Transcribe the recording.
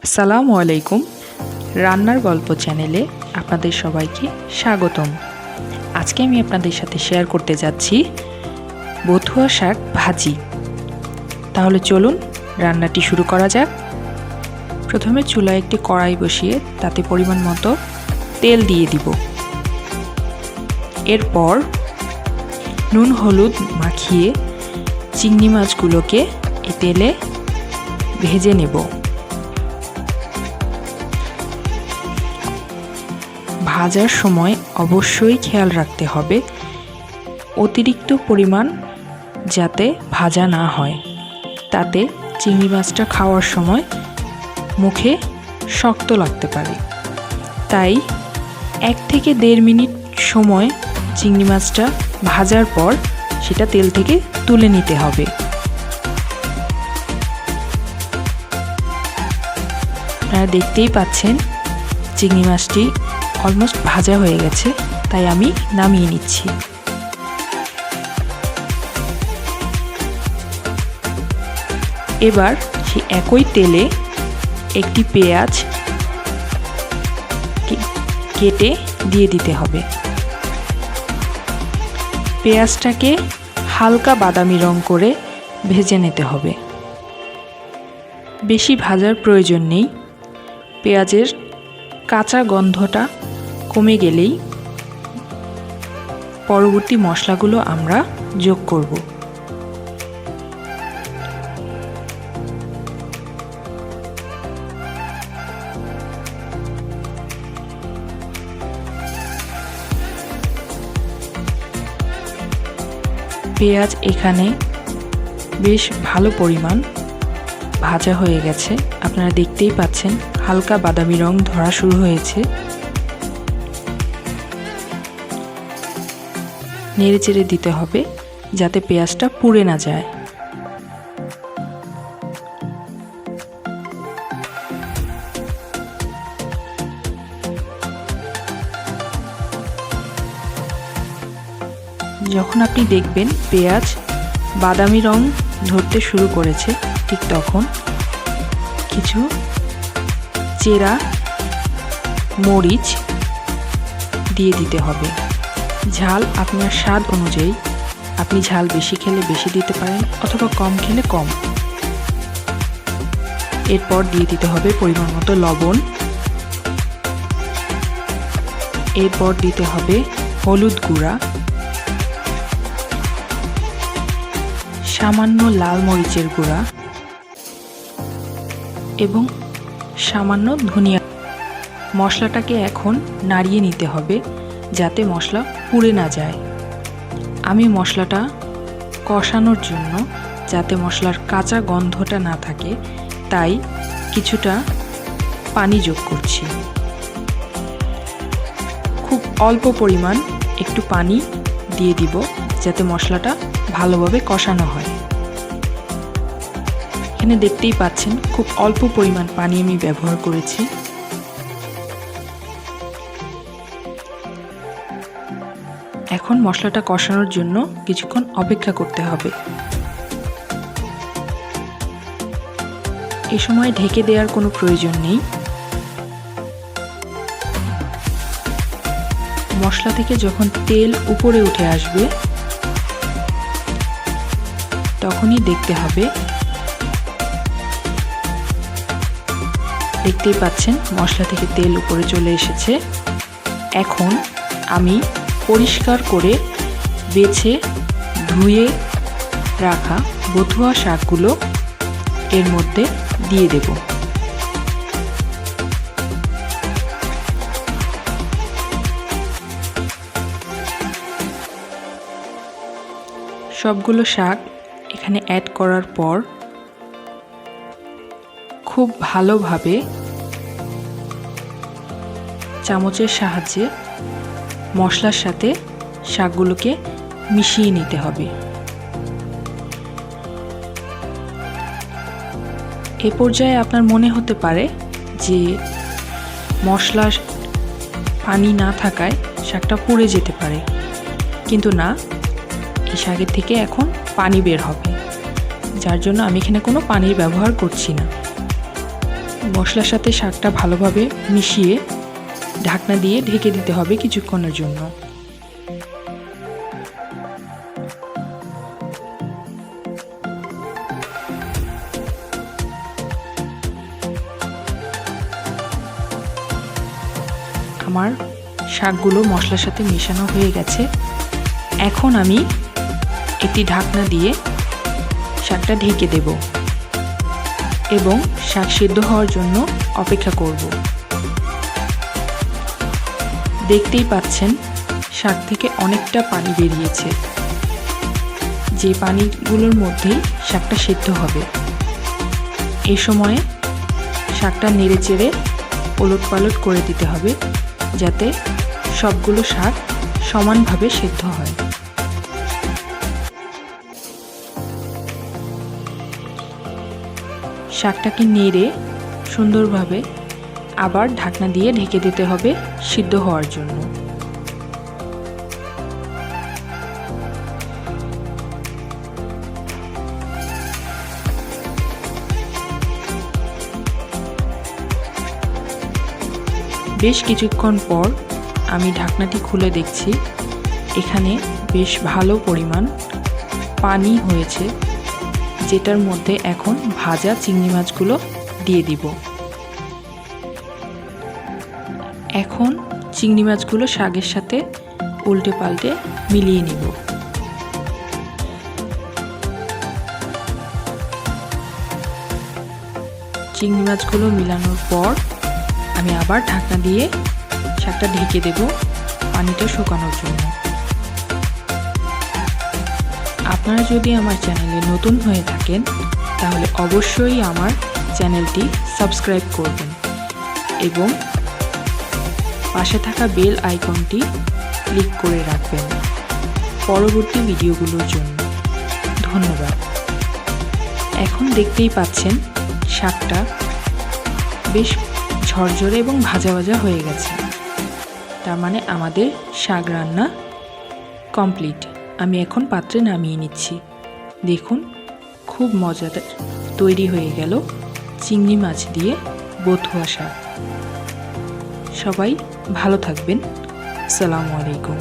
আসসালামু আলাইকুম। রান্নার গল্প চ্যানেলে আপনাদের সবাইকে স্বাগতম। আজকে আমি আপনাদের সাথে শেয়ার করতে যাচ্ছি বথুয়া শাক ভাজি। তাহলে চলুন রান্নাটি শুরু করা যাক। প্রথমে চুলায় একটি কড়াই বসিয়ে তাতে পরিমাণ মতো তেল দিয়ে দিব। এরপর নুন হলুদ মাখিয়ে চিংড়ি মাছগুলোকে এই তেলে ভেজে নেব। ভাজার সময় অবশ্যই খেয়াল রাখতে হবে অতিরিক্ত পরিমাণ যাতে ভাজা না হয়, তাতে চিংড়ি মাছটা খাওয়ার সময় মুখে শক্ত লাগতে পারে। তাই 1 থেকে 1.5 মিনিট সময় চিংড়ি মাছটা ভাজার পর সেটা তেল থেকে তুলে নিতে হবে। আপনারা দেখতেই পাচ্ছেন চিংড়ি মাছটি অলমোস্ট ভাজা হয়ে গেছে, তাই আমি নামিয়ে নিচ্ছি। এবার সেই একই তেলে একটি পেঁয়াজ কেটে দিয়ে দিতে হবে। পেঁয়াজটাকে হালকা বাদামি রং করে ভেজে নিতে হবে। বেশি ভাজার প্রয়োজন নেই। পেঁয়াজের কাঁচা গন্ধটা কমে গেলেই পরবর্তী মশলাগুলো আমরা যোগ করব। পেঁয়াজ এখানে বেশ ভালো পরিমাণ ভাজা হয়ে গেছে। আপনারা দেখতেই পাচ্ছেন হালকা বাদামি রং ধরা শুরু হয়েছে। নেড়ে চেড়ে দিতে হবে যাতে পেঁয়াজটা পুড়ে না যায়। যখন আপনি দেখবেন পেঁয়াজ বাদামি রং ধরতে শুরু করেছে, ঠিক তখন কিছু চেরা মরিচ দিয়ে দিতে হবে। ঝাল আপনার স্বাদ অনুযায়ী, আপনি ঝাল বেশি খেলে বেশি দিতে পারেন অথবা কম খেলে কম। এরপর দিয়ে দিতে হবে পরিমাণ মতো লবণ। এরপর দিতে হবে হলুদ গুঁড়া, সামান্য লাল মরিচের গুঁড়া এবং সামান্য ধনিয়া। মশলাটাকে এখন নাড়িয়ে নিতে হবে যাতে মশলা পুড়ে না যায়। আমি মশলাটা কষানোর জন্য, যাতে মশলার কাঁচা গন্ধটা না থাকে, তাই কিছুটা পানি যোগ করছি। খুব অল্প পরিমাণ একটু পানি দিয়ে দিব যাতে মশলাটা ভালোভাবে কষানো হয়। এখানে দেখতেই পাচ্ছেন খুব অল্প পরিমাণ পানি আমি ব্যবহার করেছি। এখন মশলাটা কষানোর জন্য কিছুক্ষণ অপেক্ষা করতে হবে। এই সময় ঢেকে দেওয়ার কোনো প্রয়োজন নেই। মশলা থেকে যখন তেল উপরে উঠে আসবে তখনই দেখতে হবে। দেখতেই পাচ্ছেন মশলা থেকে তেল উপরে চলে এসেছে। এখন আমি পরিষ্কার করে বেছে ধুয়ে রাখা বথুয়া শাকগুলো এর মধ্যে দিয়ে দেব। সবগুলো শাক এখানে অ্যাড করার পর খুব ভালোভাবে চামচের সাহায্যে মশলার সাথে শাকগুলোকে মিশিয়ে নিতে হবে। এ পর্যায়ে আপনার মনে হতে পারে যে মশলার পানি না থাকায় শাকটা পুড়ে যেতে পারে, কিন্তু না, এই শাকের থেকে এখন পানি বের হবে, যার জন্য আমি এখানে কোনো পানির ব্যবহার করছি না। মশলার সাথে শাকটা ভালোভাবে মিশিয়ে ঢাকনা দিয়ে ঢেকে দিতে হবে কিছুক্ষণের জন্য। আমার শাকগুলো মশলার সাথে মেশানো হয়ে গেছে। এখন আমি একটি ঢাকনা দিয়ে শাকটা ঢেকে দেব এবং শাক সিদ্ধ হওয়ার জন্য অপেক্ষা করব। দেখতেই পাচ্ছেন শাক থেকে অনেকটা পানি বেরিয়েছে, যে পানিগুলোর মধ্যেই শাকটা সিদ্ধ হবে। এই সময়ে শাকটা নেড়ে চেড়ে ওলটপালট করে দিতে হবে যাতে সবগুলো শাক সমানভাবে সিদ্ধ হয়। শাকটাকে নেড়ে সুন্দরভাবে আবার ঢাকনা দিয়ে ঢেকে দিতে হবে সিদ্ধ হওয়ার জন্য। বেশ কিছুক্ষণ পর আমি ঢাকনাটি খুলে দেখছি এখানে বেশ ভালো পরিমাণ পানি হয়েছে, যেটার মধ্যে এখন ভাজা চিংড়ি মাছগুলো দিয়ে দিব। এখন চিংড়ি মাছগুলো শাকের সাথে উল্টে পাল্টে মিলিয়ে নিব। চিংড়ি মাছগুলো মিলানোর পর আমি আবার ঢাকনা দিয়ে শাকটা ঢেকে দেব পানিটা শুকানোর জন্য। আপনারা যদি আমার চ্যানেলে নতুন হয়ে থাকেন তাহলে অবশ্যই আমার চ্যানেলটি সাবস্ক্রাইব করবেন এবং পাশে থাকা বেল আইকনটি ক্লিক করে রাখবেন পরবর্তী ভিডিওগুলোর জন্য। ধন্যবাদ। এখন দেখতেই পাচ্ছেন শাকটা বেশ ঝরঝরে এবং ভাজা ভাজা হয়ে গেছে, তার মানে আমাদের শাক রান্না কমপ্লিট। আমি এখন পাত্রে নামিয়ে নিচ্ছি। দেখুন খুব মজাদার তৈরি হয়ে গেল চিংড়ি মাছ দিয়ে বথুয়া শাক। সবাই ভালো থাকবেন। আসসালামু আলাইকুম।